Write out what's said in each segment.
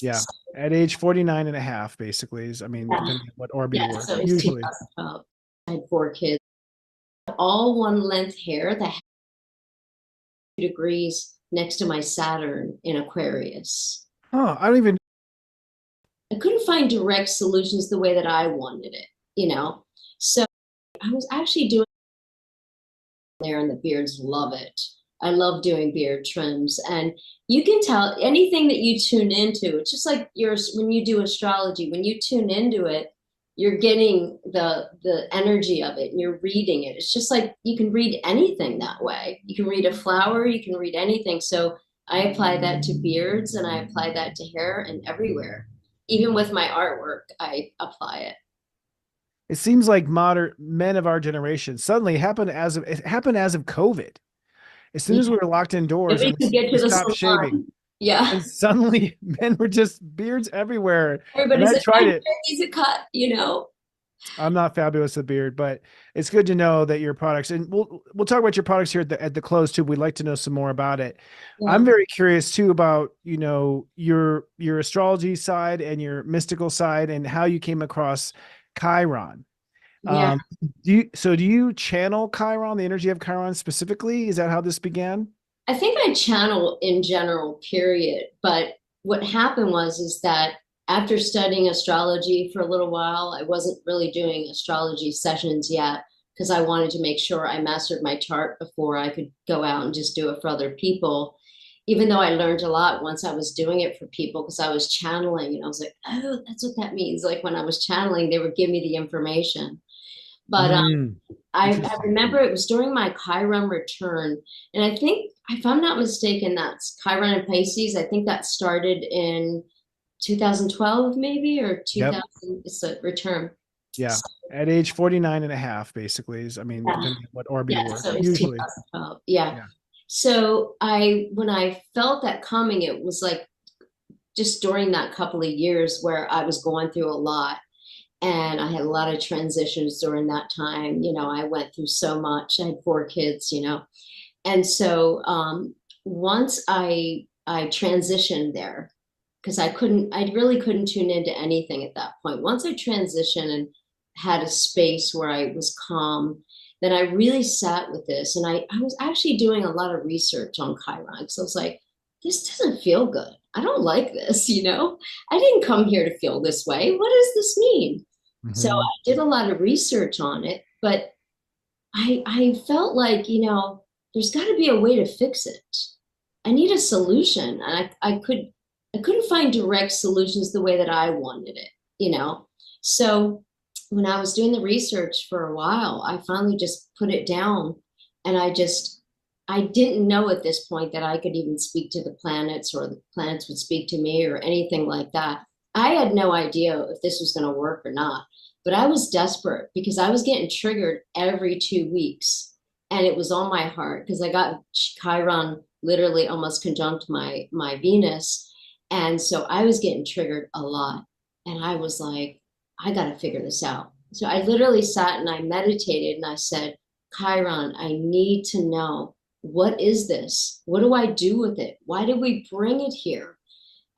Yeah. At age 49 and a half, basically, I mean, Yeah, depending on what orb you yeah. were, So it's usually. 2012. I had four kids, all one length hair that had 2 degrees next to my Saturn in Aquarius. Oh, I don't even, I couldn't find direct solutions the way that I wanted it, you know? So I was actually doing there, and the beards love it. I love doing beard trims, and you can tell anything that you tune into. It's just like yours when you do astrology. When you tune into it, you're getting the energy of it, and you're reading it. It's just like you can read anything that way. You can read a flower, you can read anything. So I apply that to beards, and I apply that to hair, and everywhere. Even with my artwork, I apply it. it seems like modern men of our generation suddenly it happened as of COVID. As soon Yeah. as we were locked indoors Nobody and could get we to the stopped shaving, salon. Yeah. and suddenly men were just beards everywhere. And Everybody I said, tried my it. hair needs a cut, you know? I'm not fabulous with beard, but it's good to know that your products, and we'll talk about your products here at the close too. We'd like to know some more about it. I'm Yeah. very curious too about, your astrology side and your mystical side and how you came across Chiron. Yeah. Um, do you channel Chiron, the energy of Chiron specifically? Is that how this began? I think I channel in general, period. But what happened is that after studying astrology for a little while, I wasn't really doing astrology sessions yet because I wanted to make sure I mastered my chart before I could go out and just do it for other people. Even though I learned a lot once I was doing it for people because I was channeling and I was like, oh, that's what that means. Like when I was channeling, they would give me the information. But Mm, I interesting. remember it was during my Chiron return. And I think, if I'm not mistaken, that's Chiron and Pisces. I think that started in 2012, maybe, or Yep. 2000. It's a return. Yeah. So, At age 49 and a half, basically, I mean, yeah, depending on what orb you yeah, were, so it's usually. 2012. Yeah. Yeah. So when I felt that coming, it was like just during that couple of years where I was going through a lot. And I had a lot of transitions during that time. I went through so much. I had four kids. And so once I transitioned there, because I really couldn't tune into anything at that point. Once I transitioned and had a space where I was calm, then I really sat with this. And I was actually doing a lot of research on Chiron because I was like, this doesn't feel good. I don't like this. I didn't come here to feel this way. What does this mean? So Hmm. I did a lot of research on it, but I felt like, there's got to be a way to fix it. I need a solution. And I couldn't find direct solutions the way that I wanted it. So when I was doing the research for a while, I finally just put it down and I didn't know at this point that I could even speak to the planets or the planets would speak to me or anything like that. I had no idea if this was going to work or not, but I was desperate because I was getting triggered every 2 weeks and it was on my heart because I got Chiron literally almost conjunct my Venus. And so I was getting triggered a lot. And I was like, I got to figure this out. So I literally sat and I meditated and I said, Chiron, I need to know, what is this? What do I do with it? Why did we bring it here?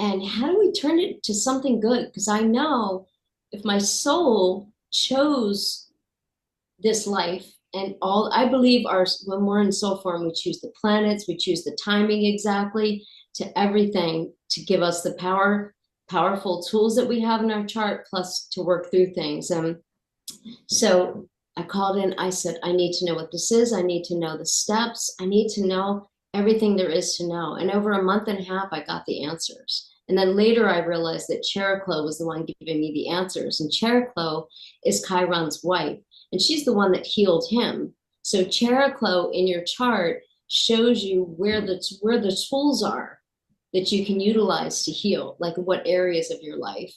And how do we turn it to something good? Because I know if my soul chose this life and all, I believe our when we're in soul form, we choose the planets, we choose the timing exactly to everything to give us the powerful tools that we have in our chart, plus to work through things. And so I called in, I said, I need to know what this is. I need to know the steps. I need to know everything there is to know. And over a month and a half, I got the answers. And then later I realized that Cheriklo was the one giving me the answers. And Cheriklo is Chiron's wife, and she's the one that healed him. So Cheriklo in your chart shows you where the tools are that you can utilize to heal, like what areas of your life.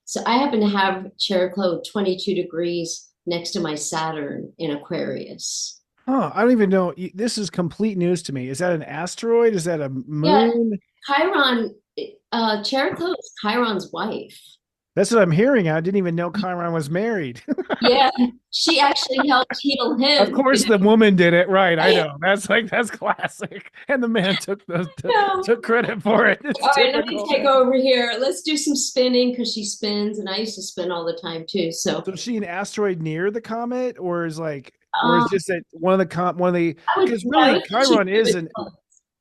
So I happen to have Cheriklo 22 degrees next to my Saturn in Aquarius. Oh, I don't even know. This is complete news to me. Is that an asteroid? Is that a Yeah, moon? Chiron, Cheriklo is Chiron's wife. That's what I'm hearing. I didn't even know Chiron was married. Yeah, she actually helped heal Of him, course, the woman did it, right? I know. That's classic, and the man So, took credit for it. It's all right, let me typical. take over here. Let's do some spinning because she spins, and I used to spin all the time too. So, So is she an asteroid near the comet, or is um, just that one of the I would because no, I really would say she's Chiron is really an close.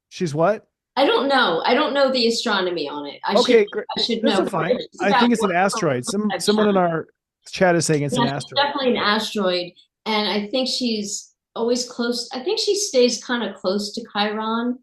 she's what? I don't know. I don't know the astronomy on it. Okay, great. I should That's know, so but fine. she's I about think it's an asteroid. 1.5 Someone in times. our chat is saying it's an Yeah, she's asteroid. definitely an asteroid, and I think she's always close. I think she stays kind of close to Chiron.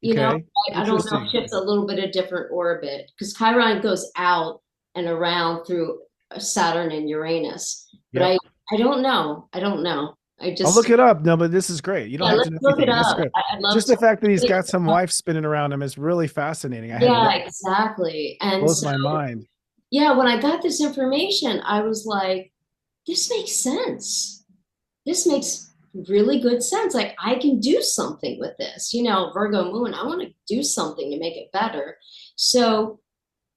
You know, Okay, I don't know if interesting. she has a little bit of different orbit because Chiron goes out and around through Saturn and Uranus. But Yep. I don't know. I don't know. I I'll look just it up. No, but this is great. You don't yeah, have to let's know look it anything. That's up. good. I'd love Just the to. fact that he's got some wife spinning around him is really fascinating. I had Yeah, no exactly. And blows so my mind. yeah, when I got this information, I was like, this makes sense. This makes really good sense. Like I can do something with this. Virgo moon, I want to do something to make it better. So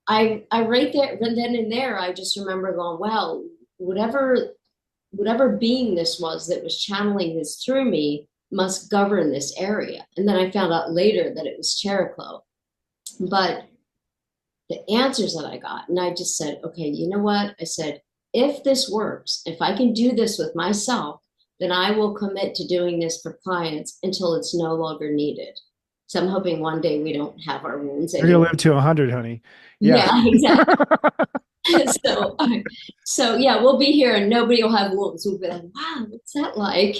I right there, then and there, I just remember going, wow, whatever being this was that was channeling this through me must govern this area. And then I found out later that it was Cheroklo. But the answers that I got. And I just said, okay, you know what? I said, if this works, if I can do this with myself, then I will commit to doing this for clients until it's no longer needed. So I'm hoping one day we don't have our wounds You're gonna anymore. live to 100, honey. Yeah. Yeah, exactly. so, so yeah, we'll be here and nobody will have wounds. We'll be like, wow, what's that like?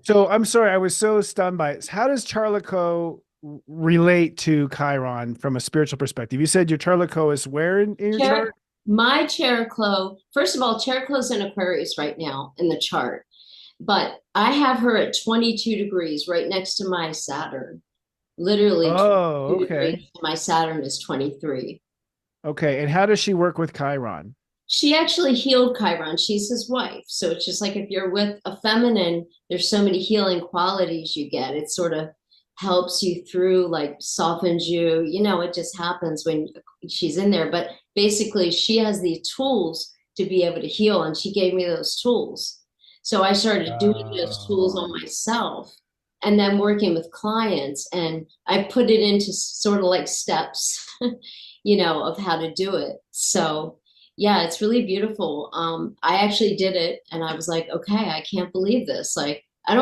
So I'm sorry, I was so stunned by it. How does Charlico relate to Chiron from a spiritual perspective? You said your Charlico is where in your Cher- chart? my Cheroklo, first of all, Cheroklo's in Aquarius right now in the chart. But I have her at 22 degrees right next to my Saturn. Literally Oh, 22 okay. degrees. My Saturn is 23. Okay. And how does she work with Chiron? She actually healed Chiron. She's his wife. So it's just like if you're with a feminine, there's so many healing qualities you get. It sort of helps you through, like softens you. It just happens when she's in there. But basically, she has the tools to be able to heal, and she gave me those tools. So I started doing those tools on Oh. myself and then working with clients. And I put it into sort of like steps, of how to do it. So, yeah, it's really beautiful. I actually did it and I was like, okay, I can't believe this. Like, I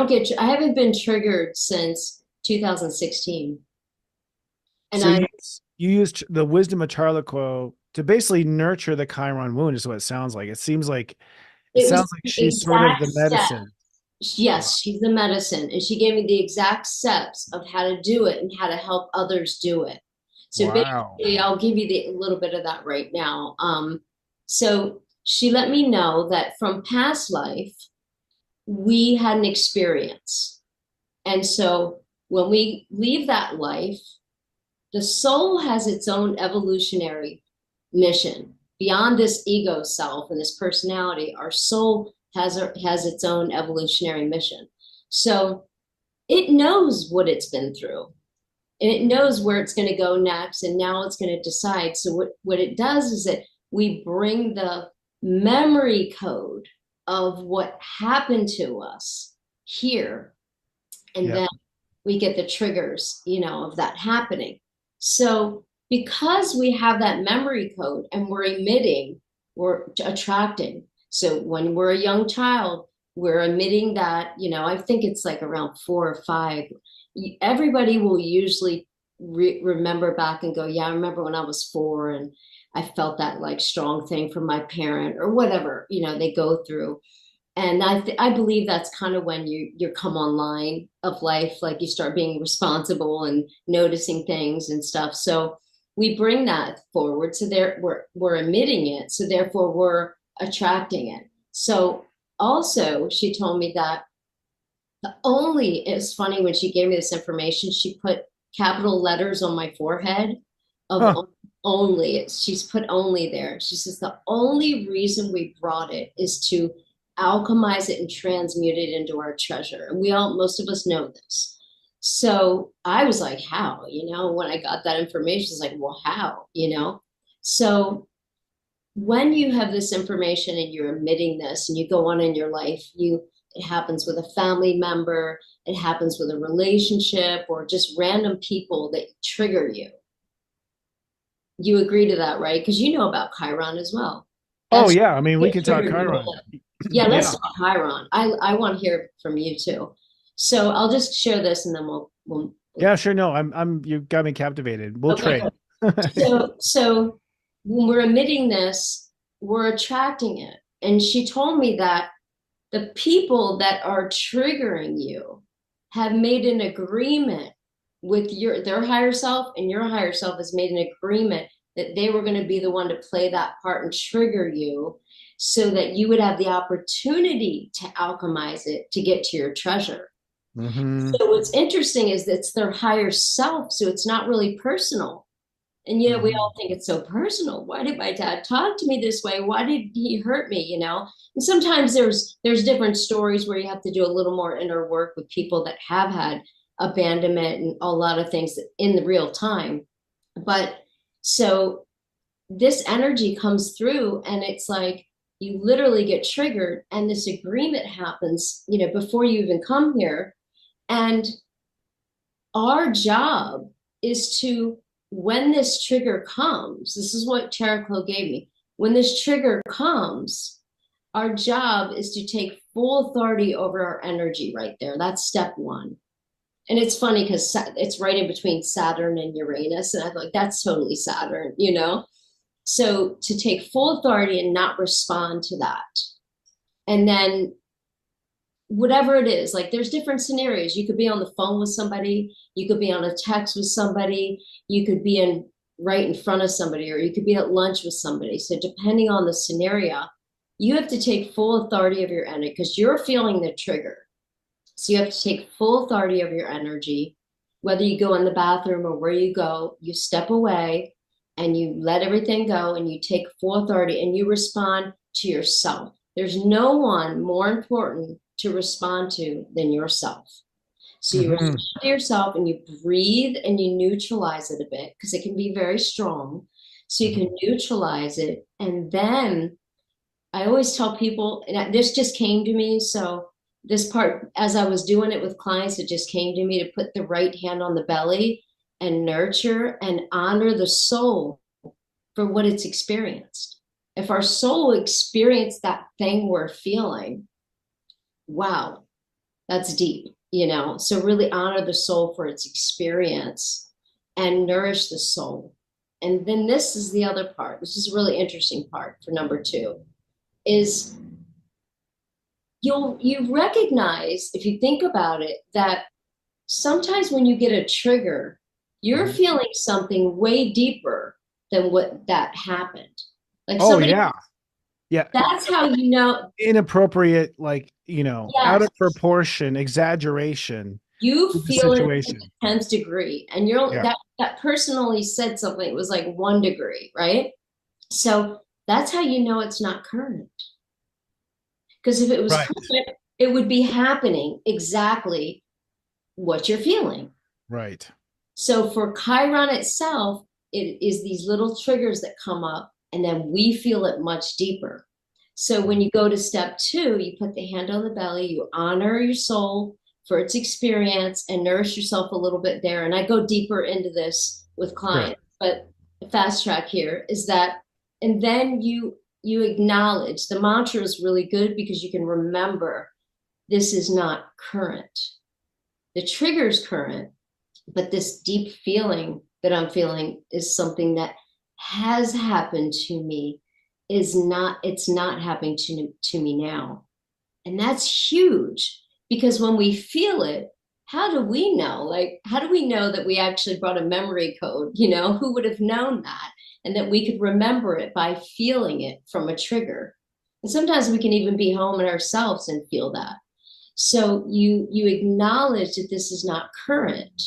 haven't been triggered since 2016. And So I, you used the wisdom of Charlico to basically nurture the Chiron wound, is what it sounds like. It it was sounds like the she's sort of exact the step. medicine. Wow. Yes, she's the medicine. And she gave me the exact steps of how to do it and how to help others do it. So Wow. basically, I'll give you a little bit of that right now. So she let me know that from past life, we had an experience. And so when we leave that life, the soul has its own evolutionary mission. Beyond this ego self and this personality, our soul has its own evolutionary mission. So it knows what it's been through and it knows where it's going to go next. And now it's going to decide. So what it does is that we bring the memory code of what happened to us here. And Yep. then we get the triggers, of that happening. So because we have that memory code and we're emitting, we're attracting. So when we're a young child, we're emitting that, I think it's like around 4 or 5. Everybody will usually remember back and go, yeah, I remember when I was 4 and I felt that like strong thing from my parent or whatever, they go through. And I believe that's kind of when you come online of life, like you start being responsible and noticing things and stuff. So we bring that forward. So there we're emitting it. So therefore we're attracting it. So also she told me that it's funny when she gave me this information, she put capital letters on my forehead Huh. of only. She's put only there. She says the only reason we brought it is to alchemize it and transmute it into our treasure. And most of us know this. So I was like, how? When I got that information, it's like, well, how? So when you have this information and you're emitting this and you go on in your life, it happens with a family member, it happens with a relationship, or just random people that trigger you. You agree to that, right? Because you know about Chiron as well. Oh That's yeah, I mean, we get can talk triggered. Chiron. Yeah, let's Yeah, talk Chiron. I want to hear from you too. So I'll just share this and then we'll yeah, sure. No, you got me captivated. We'll okay. trade. So when we're emitting this, we're attracting it. And she told me that the people that are triggering you have made an agreement with their higher self, and your higher self has made an agreement that they were going to be the one to play that part and trigger you so that you would have the opportunity to alchemize it to get to your treasure. Hmm. So what's interesting is that it's their higher self, so it's not really personal. And we Hmm. all think it's so personal. Why did my dad talk to me this way? Why did he hurt me? And sometimes there's different stories where you have to do a little more inner work with people that have had abandonment and a lot of things in the real time. But so this energy comes through, and it's like you literally get triggered, and this agreement happens, before you even come here. And our job is to, when this trigger comes, this is what Characlo gave me. When this trigger comes, our job is to take full authority over our energy right there. That's step one. And it's funny because it's right in between Saturn and Uranus. And I thought, that's totally Saturn. So to take full authority and not respond to that. And then whatever it is, like there's different scenarios. You could be on the phone with somebody, you could be on a text with somebody, you could be right in front of somebody, or you could be at lunch with somebody. So depending on the scenario, you have to take full authority of your energy because you're feeling the trigger. So you have to take full authority of your energy. Whether you go in the bathroom or where you go, you step away and you let everything go and you take full authority and you respond to yourself. There's no one more important to respond to than yourself. So you respond Hmm. to yourself and you breathe and you neutralize it a bit because it can be very strong. So you can neutralize it. And then I always tell people, and this just came to me. So this part, as I was doing it with clients, it just came to me to put the right hand on the belly and nurture and honor the soul for what it's experienced. If our soul experienced that thing we're feeling, wow, that's deep. So really honor the soul for its experience and nourish the soul. And then this is the other part. This is a really interesting part for number two is you recognize, if you think about it, that sometimes when you get a trigger, you're Hmm. feeling something way deeper than what that happened. Like Oh somebody, yeah, yeah. that's how you know, Inappropriate, like out yes, of proportion, exaggeration you to the feel it at situation. the 10th degree, and you're Yeah, that person only said something, it was like 1 degree, right? So that's how you know it's not current. Because if it was right, current, it would be happening exactly what you're feeling. right. So for Chiron itself, it is these little triggers that come up, and then we feel it much deeper. So when you go to step two, you put the hand on the belly, you honor your soul for its experience and nourish yourself a little bit there. And I go deeper into this with Sure. clients, but the fast track here is that, and then you acknowledge the mantra is really good because you can remember this is not current. The trigger is current, but this deep feeling that I'm feeling is something that has happened to me, it's not happening to me now. And that's huge because when we feel it, how do we know? Like, how do we know that we actually brought a memory code? Who would have known that? And that we could remember it by feeling it from a trigger. And sometimes we can even be home in ourselves and feel that. So you acknowledge that this is not current,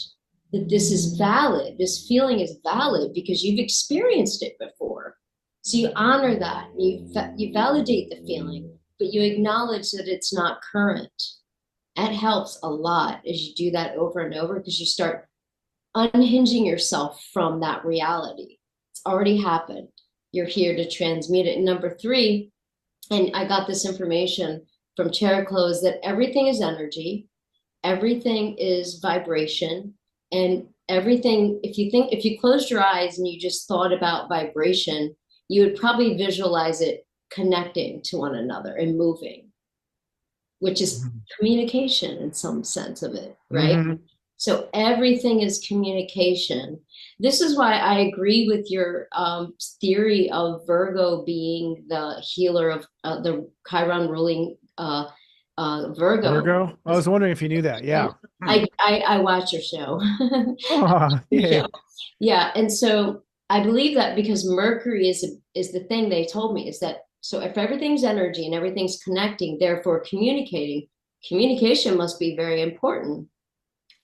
that this is valid, this feeling is valid because you've experienced it before. So you honor that, you validate the feeling, but you acknowledge that it's not current. That helps a lot as you do that over and over because you start unhinging yourself from that reality. It's already happened. you're here to transmute it. And number three, and I got this information from Cheriklo, is that everything is energy, everything is vibration, and everything, if you closed your eyes and you just thought about vibration, you would probably visualize it connecting to one another and moving, which is communication in some sense of it, right? Mm-hmm. So everything is communication. This is why I agree with your theory of Virgo being the healer of the Chiron ruling Virgo. Virgo. I was wondering if you knew that. Yeah. I watch your show. Oh, Yeah, yay. yeah, and so I believe that because Mercury is the thing they told me is that, so if everything's energy and everything's connecting, therefore communication must be very important.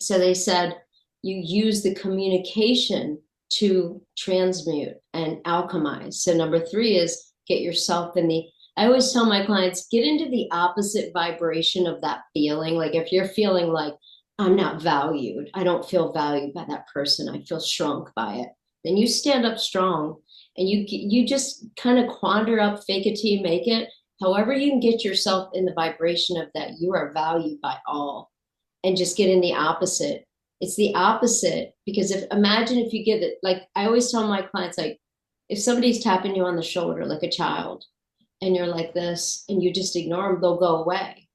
So they said you use the communication to transmute and alchemize. So number three is get yourself in the, I always tell my clients, get into the opposite vibration of that feeling. Like if you're feeling like, I'm not valued, I don't feel valued by that person, I feel shrunk by it, then you stand up strong and you just kind of quander up, fake it till you make it. However, you can get yourself in the vibration of that you are valued by all, and just get in the opposite. It's the opposite, because if imagine if you give it, like I always tell my clients, like if somebody's tapping you on the shoulder like a child and you're like this and you just ignore them, they'll go away.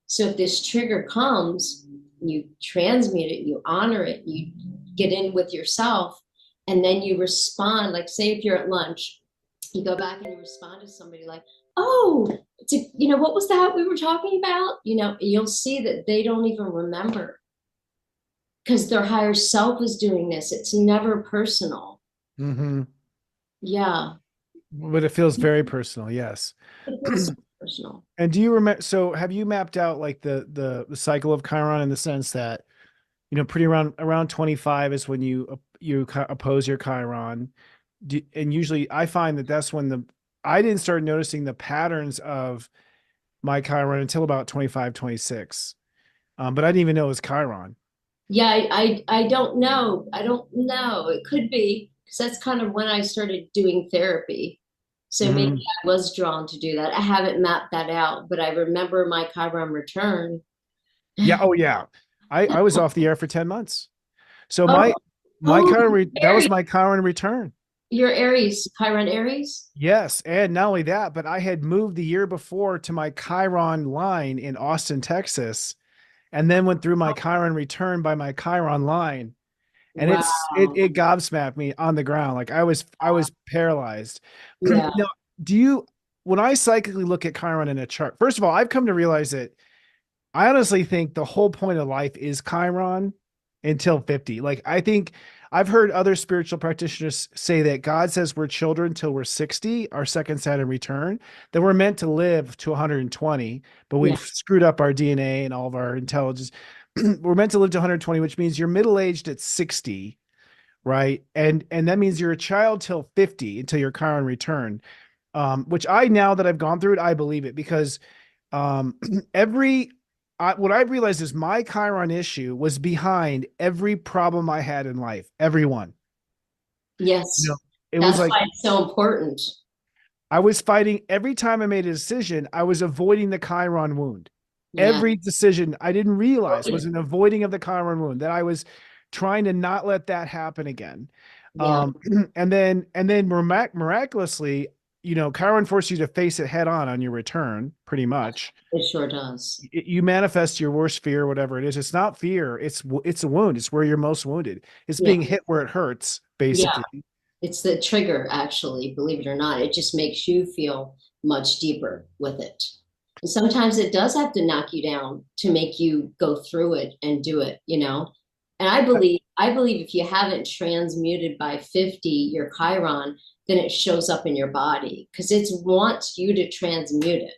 So if this trigger comes, you transmute it, you honor it, you get in with yourself, and then you respond. Like say if you're at lunch, you go back and you respond to somebody like, oh, what was that we were talking about? You'll see that they don't even remember because their higher self is doing this. It's never personal. Mm-hmm. Yeah, But it feels very personal. Yes. it feels so personal. And do you remember? So have you mapped out like the cycle of Chiron in the sense that, pretty around 25 is when you oppose your Chiron. And usually I find that that's when I didn't start noticing the patterns of my Chiron until about 25, 26. But I didn't even know it was Chiron. Yeah, I don't know. I don't know. It could be because that's kind of when I started doing therapy. So maybe Mhm. I was drawn to do that. I haven't mapped that out, but I remember my Chiron return. Yeah. Oh, yeah. I was off the air for 10 months. So Oh, my oh, that was Aries. my Chiron return. You're Aries, Chiron Aries. Yes. And not only that, but I had moved the year before to my Chiron line in Austin, Texas, and then went through my Chiron return by my Chiron line. And Wow. it gobsmacked me on the ground. Like I was paralyzed. Yeah. Now, when I psychically look at Chiron in a chart, first of all, I've come to realize that I honestly think the whole point of life is Chiron until 50. Like, I think I've heard other spiritual practitioners say that God says we're children till we're 60, our second Saturn return, that we're meant to live to 120, but Yeah. we've screwed up our DNA and all of our intelligence. We're meant to live to 120, which means you're middle aged at 60, right? And that means you're a child till 50 until your Chiron return. Which now that I've gone through it, I believe it because um, every what I've realized is my Chiron issue was behind every problem I had in life. Everyone, you know, Yes. it was That's like why it's so important. I was fighting every time I made a decision. I was avoiding the Chiron wound. Yeah. Every decision I didn't realize was an avoiding of the Chiron wound. That I was trying to not let that happen again. Yeah. And then miraculously, Chiron forced you to face it head on your return, pretty much. It sure does. You manifest your worst fear, whatever it is. It's not fear. It's a wound. It's where you're most wounded. It's Yeah. being hit where it hurts, Yeah. basically. It's the trigger, actually, believe it or not. It just makes you feel much deeper with it. And sometimes it does have to knock you down to make you go through it and do it. And I believe if you haven't transmuted by 50 your Chiron, then it shows up in your body because it wants you to transmute it.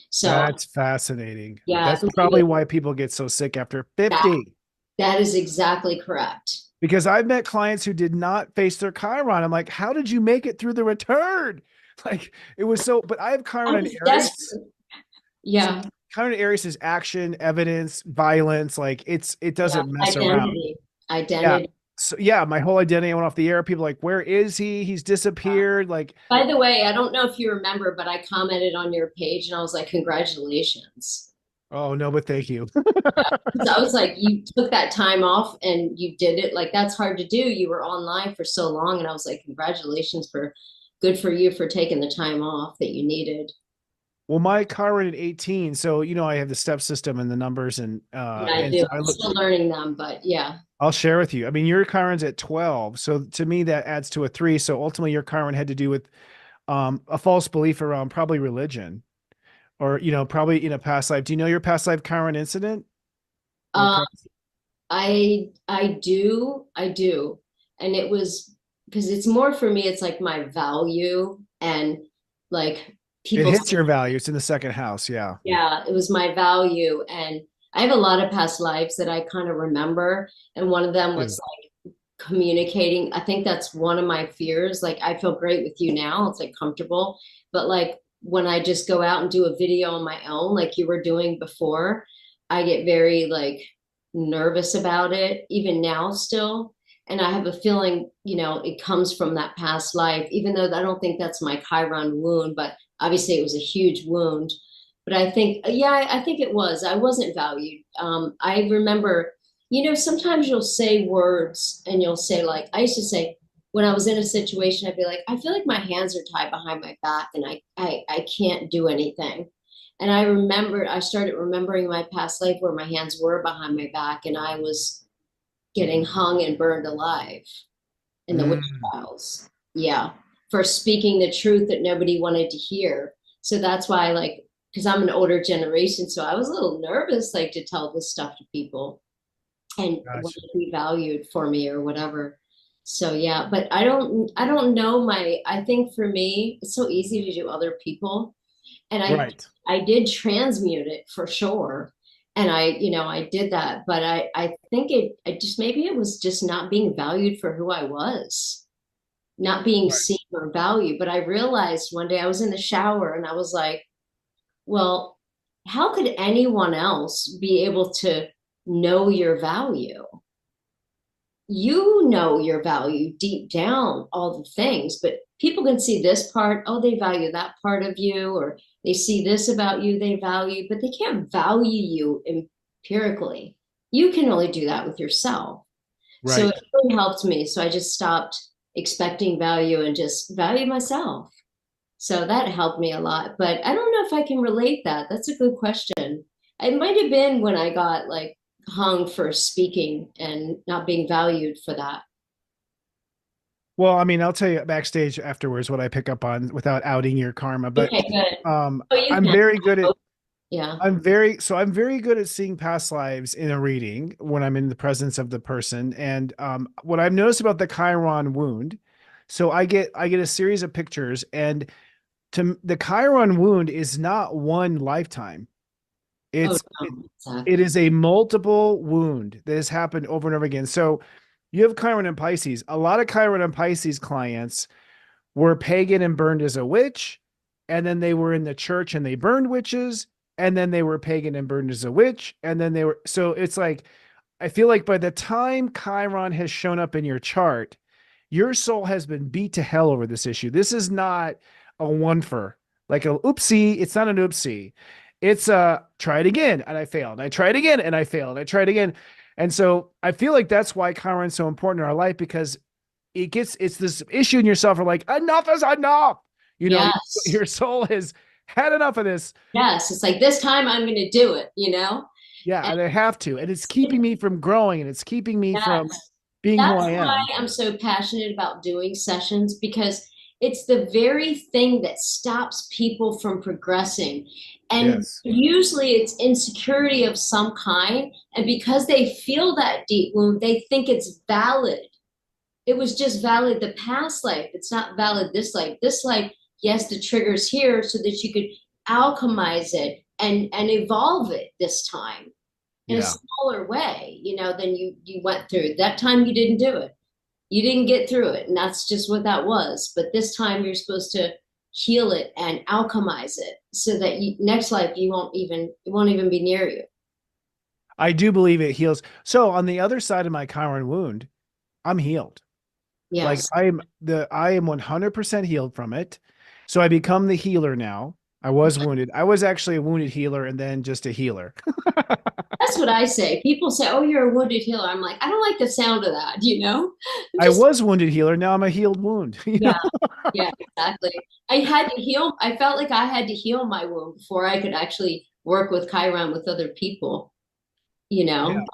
So That's fascinating. yeah, I That's believe probably it. why people get so sick after That, 50. that is exactly correct. Because I've met clients who did not face their Chiron. I'm like, how did you make it through the return? Like it was but I have I Chiron in was Aries. desperate. So Yeah. Chiron in Aries is action, evidence, violence. Like it Yeah. doesn't mess around. Identity. Yeah. Identity. So yeah, my whole identity went off the air. People are like, where is he? He's disappeared. Like, By the way, I don't know if you remember, but I commented on your page and I was like, congratulations. oh no, but thank you. 'Cause I was like, you took that time off and you did it. Like, that's hard to do. You were online for so long. And I was like, congratulations for good for you for taking the time off that you needed. Well, my car ran at 18, so I have the step system and the numbers, and And I and do. so I I'm look. still learning them, but yeah. I'll share with you. I mean, your car runs at 12, so to me that adds to a three. So ultimately, your car run had to do with a false belief around probably religion, or probably in a past life. Do you know your past life car run incident or Um, car? I do. And it was because it's more for me, it's like my value and like It people hits your value. It's in the second house. Yeah. yeah, it was my value. And I have a lot of past lives that I kind of remember. And one of them Too. was like communicating. I think that's one of my fears. Like, I feel great with you now, it's like comfortable. But like when I just go out and do a video on my own, like you were doing before, I get very like nervous about it, even now still. And I have a feeling, it comes from that past life, even though I don't think that's my Chiron wound, but obviously it was a huge wound. But I think, yeah, I think it was. I wasn't valued. I remember, sometimes you'll say words and you'll say, like, I used to say, when I was in a situation, I'd be like, I feel like my hands are tied behind my back and I can't do anything. And I started remembering my past life where my hands were behind my back and I was getting hung and burned alive in the witch Mm, trials. Yeah, for speaking the truth that nobody wanted to hear. So that's why, like, because I'm an older generation, so I was a little nervous, like, to tell this stuff to people and want gotcha. to be valued for me or whatever. So yeah, but I don't know my. I think for me, it's so easy to do other people, and I Right. I did transmute it for sure. And I did that, but I think I just maybe it was just not being valued for who I was, not being Right. seen or valued. But I realized one day I was in the shower and I was like, well, how could anyone else be able to know your value? You know your value deep down, all the things, but people can see this part, oh, they value that part of you, or they see this about you, they value, but they can't value you empirically. You can only do that with yourself. So it Right. really helped me. So I just stopped expecting value and just value myself. So that helped me a lot. But I don't know if I can relate that. That's a good question. It might have been when I got like hung for speaking and not being valued for that. Well, I mean, I'll tell you backstage afterwards what I pick up on without outing your karma, but Okay, good. um, Oh, you I'm can. very good at. Yeah. I'm very good at seeing past lives in a reading when I'm in the presence of the person. And what I've noticed about the Chiron wound, so I get a series of pictures, and the Chiron wound is not one lifetime. Oh, It's it, no, it exactly. is a multiple wound that has happened over and over again. So you have Chiron and Pisces. A lot of Chiron and Pisces clients were pagan and burned as a witch, and then they were in the church and they burned witches, and then they were pagan and burned as a witch, and then they were so it's like I feel like by the time Chiron has shown up in your chart, your soul has been beat to hell over this issue. This is not a one for like a oopsie. It's not an oopsie. It's a try it again and I failed. I tried again and I failed. I tried again. And so I feel like that's why Chiron's so important in our life because it's this issue in yourself. Are like enough is enough. You know, Yes. your soul has had enough of this. Yes. It's like this time I'm going to do it. Yeah, And and I have to, and it's keeping me from growing, and it's keeping me from yes. being who That's I why am. I'm so passionate about doing sessions because it's the very thing that stops people from progressing. And Yes. usually it's insecurity of some kind. And because they feel that deep wound, they think it's valid. It was just valid the past life. It's not valid this life. This life, yes, the trigger's here so that you could alchemize it and evolve it this time in a Yeah. smaller way, than you went through. That time you didn't do it. You didn't get through it, and that's just what that was. But this time you're supposed to heal it and alchemize it so that next life it won't even be near you. I do believe it heals. So on the other side of my Chiron wound, I'm healed. Like Yes. I am 100% healed from it. So I become the healer now. I was wounded. I was actually a wounded healer and then just a healer. That's what I say. People say, "Oh, you're a wounded healer." I'm like, I don't like the sound of that, you know? I'm I just, was wounded healer. Now I'm a healed wound. You yeah, know? yeah, exactly. I had to heal. I felt like I had to heal my wound before I could actually work with Chiron with other people, you Yeah. know?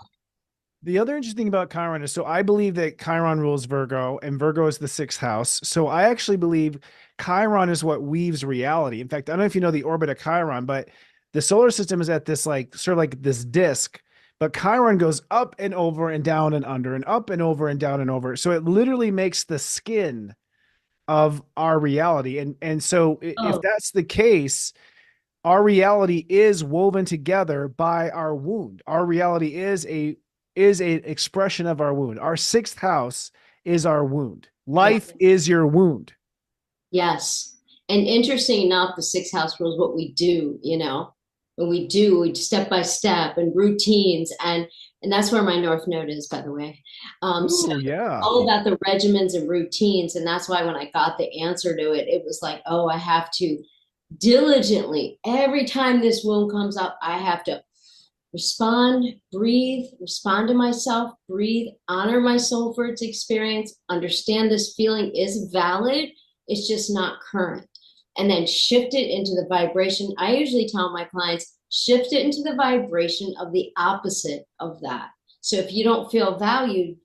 The other interesting thing about Chiron is so I believe that Chiron rules Virgo and Virgo is the sixth house. So I actually believe Chiron is what weaves reality. In fact, I don't know if you know the orbit of Chiron, but the solar system is at this like sort of like this disc, but Chiron goes up and over and down and under and up and over and down and over. So it literally makes the skin of our reality. And so if Oh, that's the case, our reality is woven together by our wound. Our reality is a expression of our wound. Our sixth house is our wound. yeah. Life is your wound. Yes. And interesting enough, the six house rules what we do, you know, what we do, we step by step and routines and that's where my North Node is, by the way. So Ooh, yeah. all about the regimens and routines. And that's why when I got the answer to it, it was like, oh, I have to diligently, every time this wound comes up, I have to respond, breathe, respond to myself, breathe, honor my soul for its experience, understand this feeling is valid, it's just not current. And then shift it into the vibration. I usually tell my clients, shift it into the vibration of the opposite of that. So if you don't feel valued,